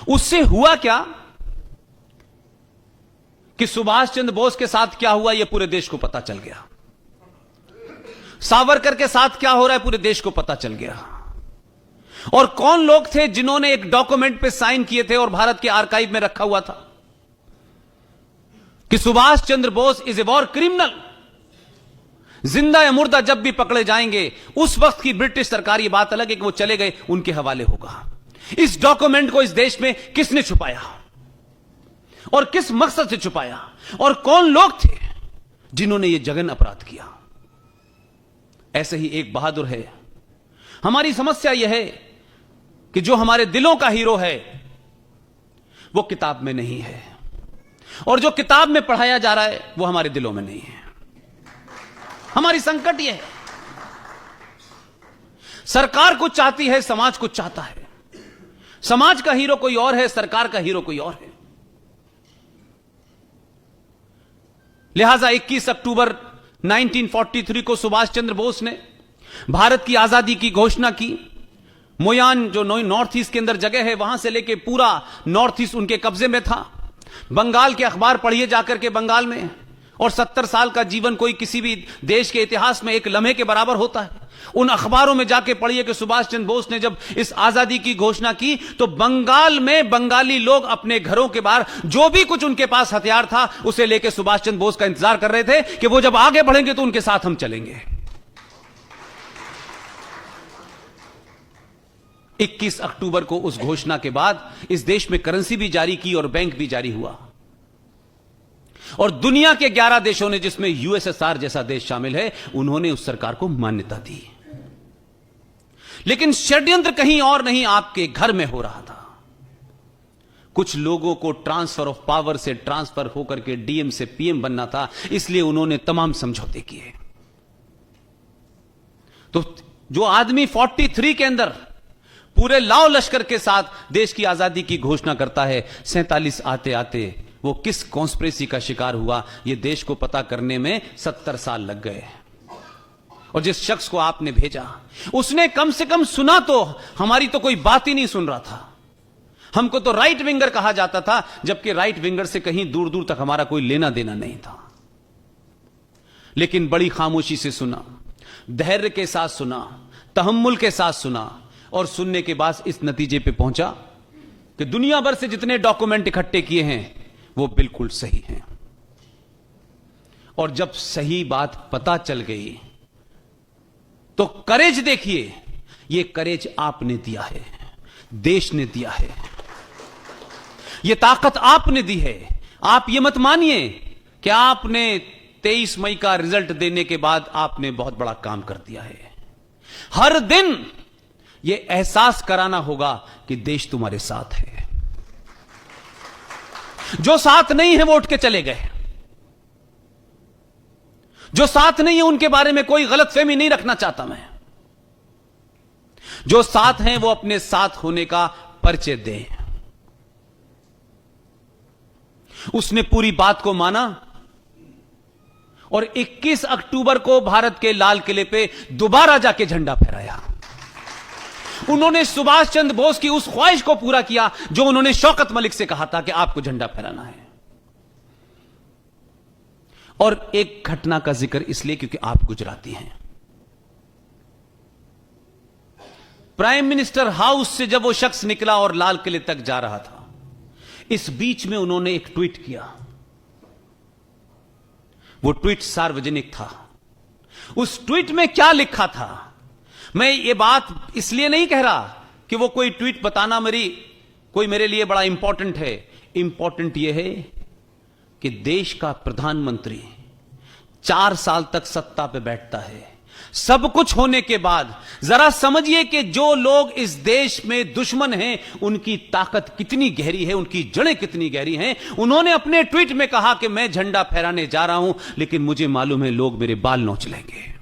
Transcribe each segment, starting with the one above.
उससे हुआ क्या कि सुभाष चंद्र बोस के साथ क्या हुआ यह पूरे देश को पता चल गया, सावरकर के साथ क्या हो रहा है पूरे देश को पता चल गया। और कौन लोग थे जिन्होंने एक डॉक्यूमेंट पे साइन किए थे और भारत के आर्काइव में रखा हुआ था कि Subhash Chandra Bose is a war criminal, जिंदा या मुर्दा जब भी पकड़े जाएंगे। उस वक्त की ब्रिटिश सरकार, ये बात अलग है कि वो चले गए, उनके हवाले होगा। इस डॉक्यूमेंट को इस देश में किसने छुपाया और किस मकसद से छुपाया, और कौन लोग थे जिन्होंने यह जघन्य अपराध किया। ऐसे ही एक बहादुर है। हमारी समस्या यह है कि जो हमारे दिलों का हीरो है वो किताब में नहीं है, और जो किताब में पढ़ाया जा रहा है वो हमारे दिलों में नहीं है। हमारी संकट यह है, सरकार कुछ चाहती है, समाज कुछ चाहता है। समाज का हीरो कोई और है, सरकार का हीरो कोई और है। लिहाजा 21 अक्टूबर 1943 को सुभाष चंद्र बोस ने भारत की आजादी की घोषणा की। मोयान जो नॉर्थ ईस्ट के अंदर जगह है, वहां से लेके पूरा नॉर्थ ईस्ट उनके कब्जे में था। बंगाल के अखबार पढ़िए जाकर के बंगाल में, और 70 साल का जीवन कोई किसी भी देश के इतिहास में एक लम्हे के बराबर होता है। उन अखबारों में जाके पढ़िए कि सुभाष चंद्र बोस ने जब इस आजादी की घोषणा की तो बंगाल में बंगाली लोग अपने घरों के बाहर जो भी कुछ उनके पास हथियार था उसे लेके सुभाष चंद्र बोस का इंतजार कर रहे थे कि वो जब आगे बढ़ेंगे तो उनके साथ हम चलेंगे। 21 अक्टूबर को उस घोषणा के बाद इस देश में करेंसी भी जारी की और बैंक भी जारी हुआ, और दुनिया के 11 देशों ने, जिसमें यूएसएसआर जैसा देश शामिल है, उन्होंने उस सरकार को मान्यता दी। लेकिन षड्यंत्र कहीं और नहीं, आपके घर में हो रहा था। कुछ लोगों को ट्रांसफर ऑफ पावर से ट्रांसफर होकर के डीएम से पीएम बनना था, इसलिए उन्होंने तमाम समझौते किए। तो जो आदमी 43 के अंदर पूरे लाव लश्कर के साथ देश की आजादी की घोषणा करता है, 47 आते आते वो किस कॉन्स्पिरेसी का शिकार हुआ, ये देश को पता करने में 70 साल लग गए। और जिस शख्स को आपने भेजा उसने कम से कम सुना तो, हमारी तो कोई बात ही नहीं सुन रहा था। हमको तो राइट विंगर कहा जाता था, जबकि राइट विंगर से कहीं दूर दूर तक हमारा कोई लेना देना नहीं था। लेकिन बड़ी खामोशी से सुना, धैर्य के साथ सुना, तहम्मुल के साथ सुना, और सुनने के बाद इस नतीजे पे पहुंचा कि दुनिया भर से जितने डॉक्यूमेंट इकट्ठे किए हैं वो बिल्कुल सही हैं। और जब सही बात पता चल गई तो करेज देखिए, ये करेज आपने दिया है, देश ने दिया है, ये ताकत आपने दी है। आप ये मत मानिए कि आपने 23 मई का रिजल्ट देने के बाद आपने बहुत बड़ा काम कर दिया है। हर दिन ये एहसास कराना होगा कि देश तुम्हारे साथ है। जो साथ नहीं है वो उठ के चले गए, जो साथ नहीं है उनके बारे में कोई गलतफहमी नहीं रखना चाहता मैं। जो साथ हैं वो अपने साथ होने का परिचय दें। उसने पूरी बात को माना और 21 अक्टूबर को भारत के लाल किले पे दोबारा जाके झंडा फहराया। उन्होंने सुभाष चंद्र बोस की उस ख्वाहिश को पूरा किया जो उन्होंने शौकत मलिक से कहा था कि आपको झंडा फहराना है। और एक घटना का जिक्र इसलिए क्योंकि आप गुजराती हैं। प्राइम मिनिस्टर हाउस से जब वो शख्स निकला और लाल किले तक जा रहा था, इस बीच में उन्होंने एक ट्वीट किया। वो ट्वीट सार्वजनिक था। उस ट्वीट में क्या लिखा था, मैं ये बात इसलिए नहीं कह रहा कि वो कोई ट्वीट बताना मेरे लिए बड़ा इंपॉर्टेंट है। इंपॉर्टेंट यह है कि देश का प्रधानमंत्री 4 साल तक सत्ता पे बैठता है। सब कुछ होने के बाद जरा समझिए कि जो लोग इस देश में दुश्मन हैं उनकी ताकत कितनी गहरी है, उनकी जड़ें कितनी गहरी हैं। उन्होंने अपने ट्वीट में कहा कि मैं झंडा फहराने जा रहा हूं, लेकिन मुझे मालूम है लोग मेरे बाल नोच लेंगे।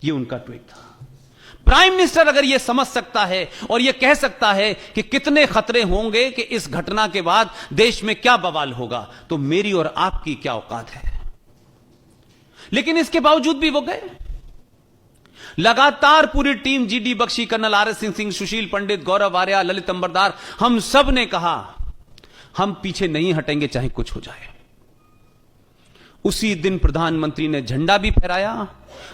यह उनका ट्वीट था। प्राइम मिनिस्टर अगर यह समझ सकता है और यह कह सकता है कि कितने खतरे होंगे कि इस घटना के बाद देश में क्या बवाल होगा, तो मेरी और आपकी क्या औकात है। लेकिन इसके बावजूद भी वो गए। लगातार पूरी team, GD Bakshi, colonel RS Singh, Sushil Pandit, Gaurav Arya, Lalit Ambardar, हम सब ने कहा हम पीछे नहीं हटेंगे चाहे कुछ हो जाए। उसी दिन प्रधानमंत्री ने झंडा भी फहराया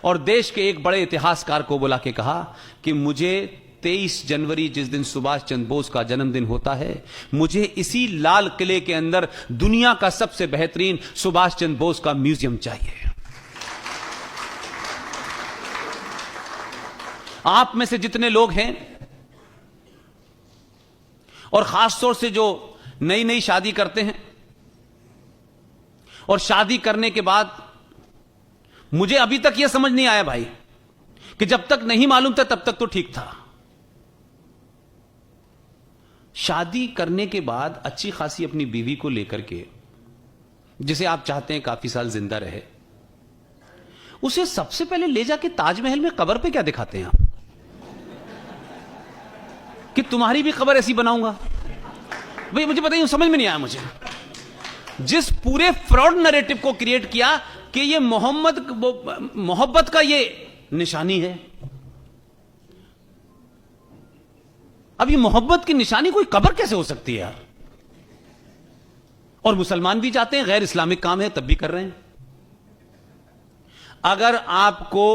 और देश के एक बड़े इतिहासकार को बुला के कहा कि मुझे 23 जनवरी, जिस दिन सुभाष चंद्र बोस का जन्मदिन होता है, मुझे इसी लाल किले के अंदर दुनिया का सबसे बेहतरीन सुभाष चंद्र बोस का म्यूजियम चाहिए। आप में से जितने लोग हैं और खासतौर से जो नई नई शादी करते हैं और शादी करने के बाद मुझे अभी तक यह समझ नहीं आया भाई कि जब तक नहीं मालूम था तब तक तो ठीक था। शादी करने के बाद अच्छी खासी अपनी बीवी को लेकर के, जिसे आप चाहते हैं काफी साल जिंदा रहे, उसे सबसे पहले ले जाके ताजमहल में कब्र पे क्या दिखाते हैं आप कि तुम्हारी भी कब्र ऐसी बनाऊंगा? भाई मुझे बताइए, समझ में नहीं आया मुझे। जिस पूरे फ्रॉड नैरेटिव को क्रिएट किया कि ये मोहब्बत का ये निशानी है, अब ये मोहब्बत की निशानी कोई कब्र कैसे हो सकती है यार? और मुसलमान भी जाते हैं, गैर इस्लामिक काम है तब भी कर रहे हैं। अगर आपको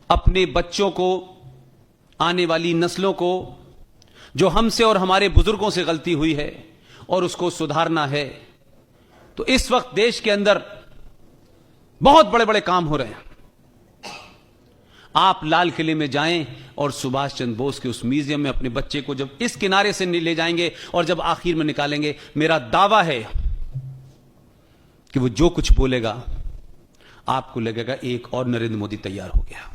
अपने बच्चों को, आने वाली नस्लों को, जो हमसे और हमारे बुजुर्गों से गलती हुई है और उसको सुधारना है, तो इस वक्त देश के अंदर बहुत बड़े बड़े काम हो रहे हैं। आप लाल किले में जाएं और सुभाष चंद्र बोस के उस म्यूजियम में अपने बच्चे को जब इस किनारे से ले जाएंगे और जब आखिर में निकालेंगे, मेरा दावा है कि वो जो कुछ बोलेगा आपको लगेगा एक और नरेंद्र मोदी तैयार हो गया।